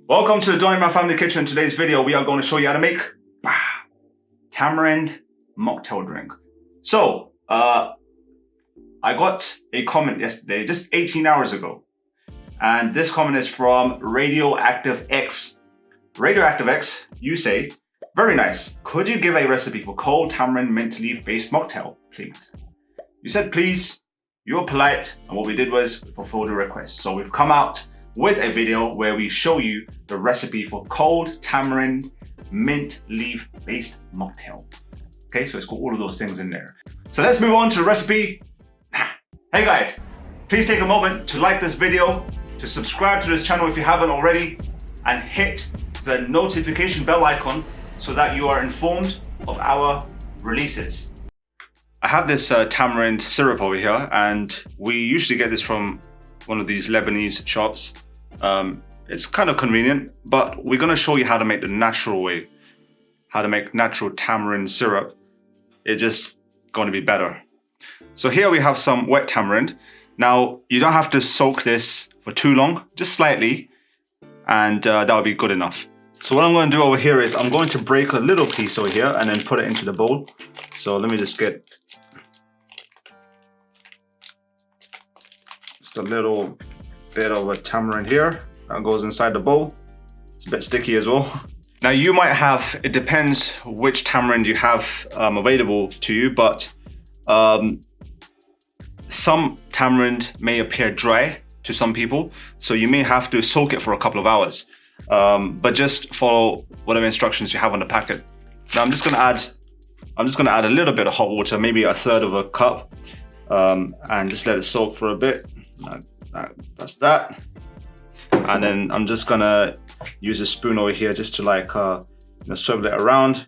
Welcome to the Imran.Family kitchen. Today's video, we are going to show you how to make tamarind mocktail drink. So, I got a comment yesterday, just 18 hours ago. And this comment is from Radioactive X. Radioactive X, you say, very nice. Could you give a recipe for cold tamarind mint leaf based mocktail, please? You said please, you were polite, and what we did was we fulfilled the request. So we've come out with a video where we show you the recipe for cold tamarind mint leaf based mocktail. Okay, so it's got all of those things in there. So let's move on to the recipe. Hey guys, please take a moment to like this video, to subscribe to this channel if you haven't already, and hit the notification bell icon so that you are informed of our releases. I have this tamarind syrup over here, and we usually get this from one of these Lebanese shops. It's kind of convenient, but we're going to show you how to make the natural way, how to make natural tamarind syrup. It's just going to be better. So here we have some wet tamarind. Now you don't have to soak this for too long, just slightly, and that'll be good enough. So what I'm going to do over here is I'm going to break a little piece over here and then put it into the bowl. So let me just get just a little bit of a tamarind here that goes inside the bowl. It's a bit sticky as well. Now you might have, it depends which tamarind you have available to you, but some tamarind may appear dry to some people, so you may have to soak it for a couple of hours. But just follow whatever instructions you have on the packet. Now I'm just gonna add a little bit of hot water, maybe 1/3 of a cup, and just let it soak for a bit. That's that. And then I'm just gonna use a spoon over here just to swivel it around.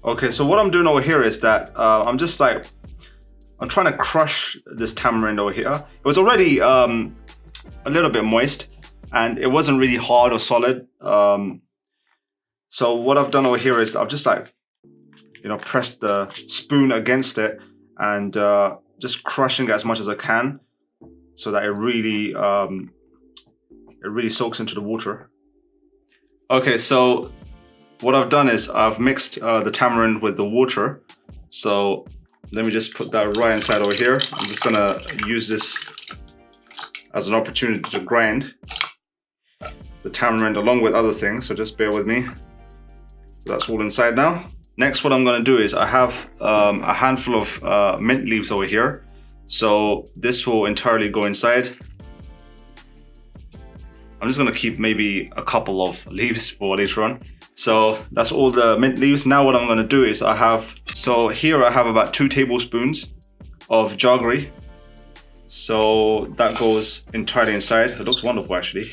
Okay, so what I'm doing over here is that I'm trying to crush this tamarind over here. It was already a little bit moist, and it wasn't really hard or solid. So what I've done over here is I've just pressed the spoon against it and just crushing it as much as I can, so that it really soaks into the water. Okay, so what I've done is I've mixed the tamarind with the water. So let me just put that right inside over here. I'm just gonna use this as an opportunity to grind the tamarind along with other things, so just bear with me. So that's all inside now. Next, what I'm gonna do is I have a handful of mint leaves over here. So this will entirely go inside. I'm just gonna keep maybe a couple of leaves for later on. So that's all the mint leaves. Now what I'm gonna do is here I have about 2 tablespoons of jaggery. So that goes entirely inside. It looks wonderful actually,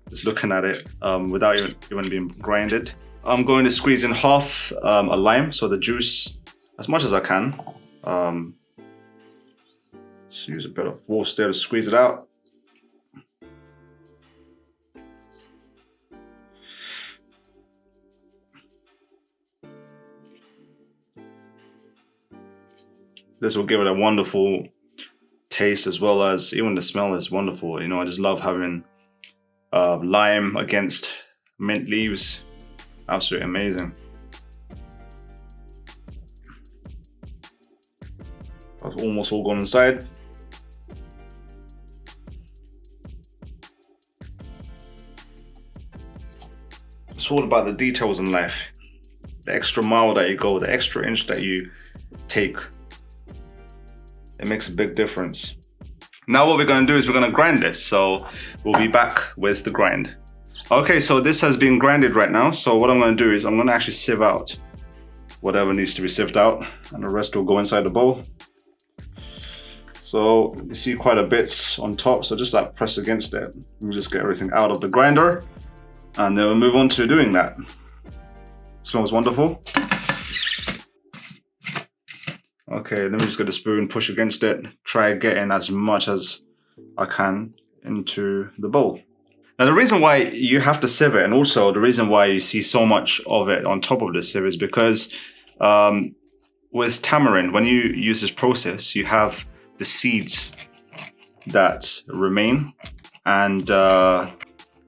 just looking at it without even being grinded. I'm going to squeeze in half a lime, so the juice, as much as I can. Just use a bit of force there to squeeze it out. This will give it a wonderful taste, as well as even the smell is wonderful. You know, I just love having lime against mint leaves. Absolutely amazing. That's almost all gone inside. It's all about the details in life. The extra mile that you go, the extra inch that you take. It makes a big difference. Now what we're gonna do is we're gonna grind this. So we'll be back with the grind. Okay, so this has been grinded right now. So what I'm gonna do is I'm gonna actually sieve out whatever needs to be sieved out, and the rest will go inside the bowl. So you see quite a bit on top, so just press against it. We'll just get everything out of the grinder, and then we'll move on to doing that. It smells wonderful. Okay, let me just get a spoon, push against it, try getting as much as I can into the bowl. Now the reason why you have to sieve it, and also the reason why you see so much of it on top of the sieve, is because with tamarind, when you use this process, you have the seeds that remain, and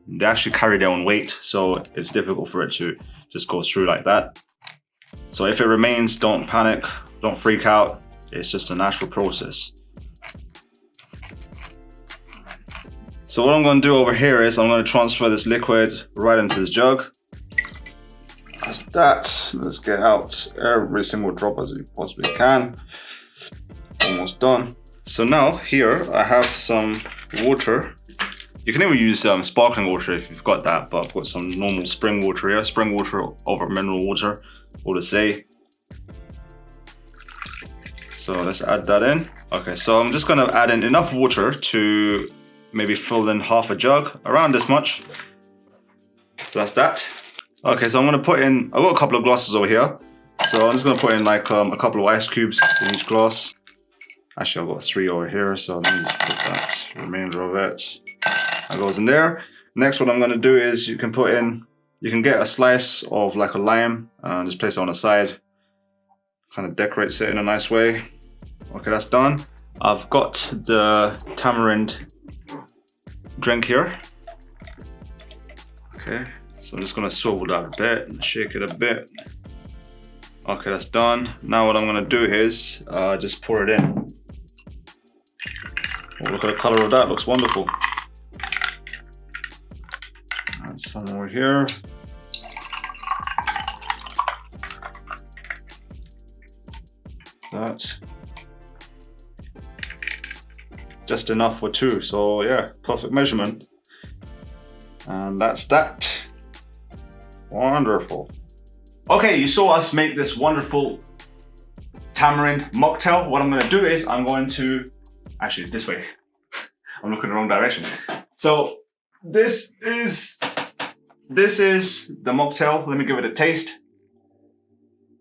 they actually carry their own weight, so it's difficult for it to just go through like that. So if it remains, don't panic, don't freak out. It's just a natural process. So what I'm going to do over here is I'm going to transfer this liquid right into this jug. That's that. Let's get out every single drop as you possibly can. Almost done. So now here I have some water. You can even use sparkling water if you've got that, but I've got some normal spring water here. Spring water over mineral water, all to say. So let's add that in. Okay, so I'm just gonna add in enough water to maybe fill in half a jug, around this much. So that's that. Okay, so I'm gonna put in, I've got a couple of glasses over here. So I'm just gonna put in like a couple of ice cubes in each glass. Actually, I've got 3 over here, so let me just put that remainder of it. That goes in there. Next, what I'm gonna do is you can get a slice of like a lime and just place it on the side. Kind of decorates it in a nice way. Okay, that's done. I've got the tamarind drink here. Okay, so I'm just gonna swivel that a bit and shake it a bit. Okay, that's done. Now what I'm gonna do is just pour it in. Oh, look at the color of that, looks wonderful. Add some over here. That. Just enough for 2, so yeah, perfect measurement. And that's that. Wonderful. Okay, you saw us make this wonderful tamarind mocktail. What I'm gonna do is I'm going to, actually it's this way. I'm looking the wrong direction. So this is the mocktail. Let me give it a taste.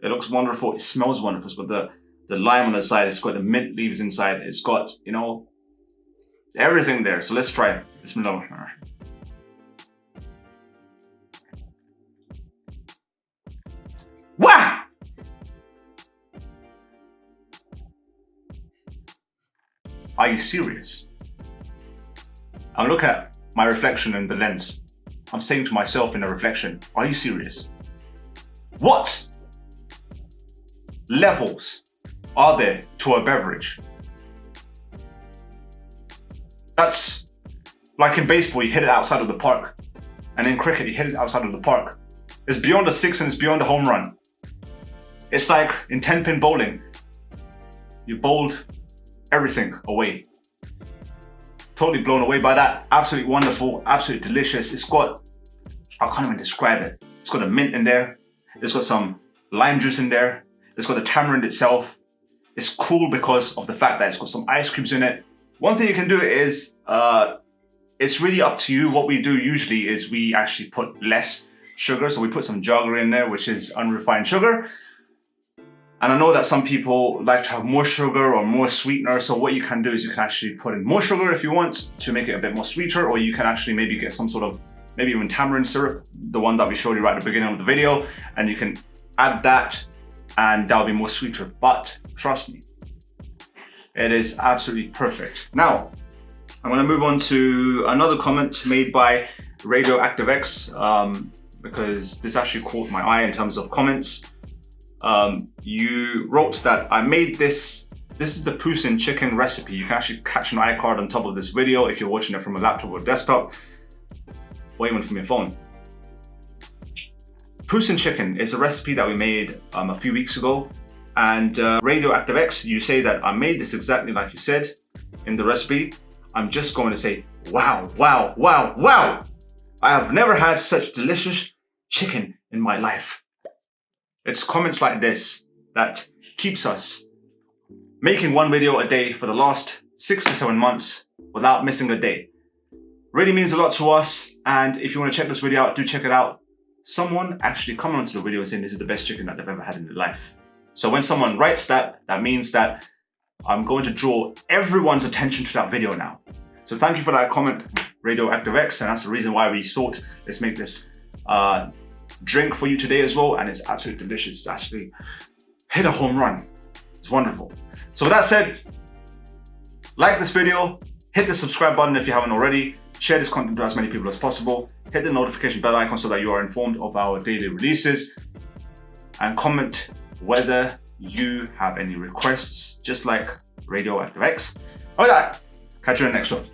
It looks wonderful, it smells wonderful. It's got the lime on the side, it's got the mint leaves inside, it's got, you know, everything there. So let's try it. Bismillah. Wow! Are you serious? I'm looking at my reflection in the lens. I'm saying to myself in the reflection, are you serious? What levels are there to a beverage? That's like in baseball, you hit it outside of the park. And in cricket, you hit it outside of the park. It's beyond a 6 and it's beyond a home run. It's like in 10-pin bowling, you bowled everything away. Totally blown away by that. Absolutely wonderful, absolutely delicious. It's got, I can't even describe it. It's got a mint in there. It's got some lime juice in there. It's got the tamarind itself. It's cool because of the fact that it's got some ice cubes in it. One thing you can do is, it's really up to you. What we do usually is we actually put less sugar. So we put some jaggery in there, which is unrefined sugar. And I know that some people like to have more sugar or more sweetener. So what you can do is you can actually put in more sugar if you want to make it a bit more sweeter, or you can actually maybe get some sort of, maybe even tamarind syrup, the one that we showed you right at the beginning of the video, and you can add that and that'll be more sweeter. But trust me, it is absolutely perfect. Now, I'm gonna move on to another comment made by Radioactive X, because this actually caught my eye in terms of comments. You wrote that I made this is the poussin chicken recipe. You can actually catch an iCard on top of this video if you're watching it from a laptop or desktop, or even from your phone. Poussin chicken is a recipe that we made a few weeks ago. And Radioactive X, you say that I made this exactly like you said in the recipe. I'm just going to say, wow, wow, wow, wow. I have never had such delicious chicken in my life. It's comments like this that keeps us making one video a day for the last 6 to 7 months without missing a day. Really means a lot to us. And if you want to check this video out, do check it out. Someone actually commented onto the video saying this is the best chicken that they've ever had in their life. So when someone writes that, that means that I'm going to draw everyone's attention to that video now. So thank you for that comment, Radioactive X, and that's the reason why we thought let's make this drink for you today as well, and it's absolutely delicious. It's actually hit a home run. It's wonderful. So with that said, like this video, hit the subscribe button if you haven't already, Share this content to as many people as possible. Hit the notification bell icon so that you are informed of our daily releases. And comment whether you have any requests, just like Radioactive X. All right, catch you in the next one.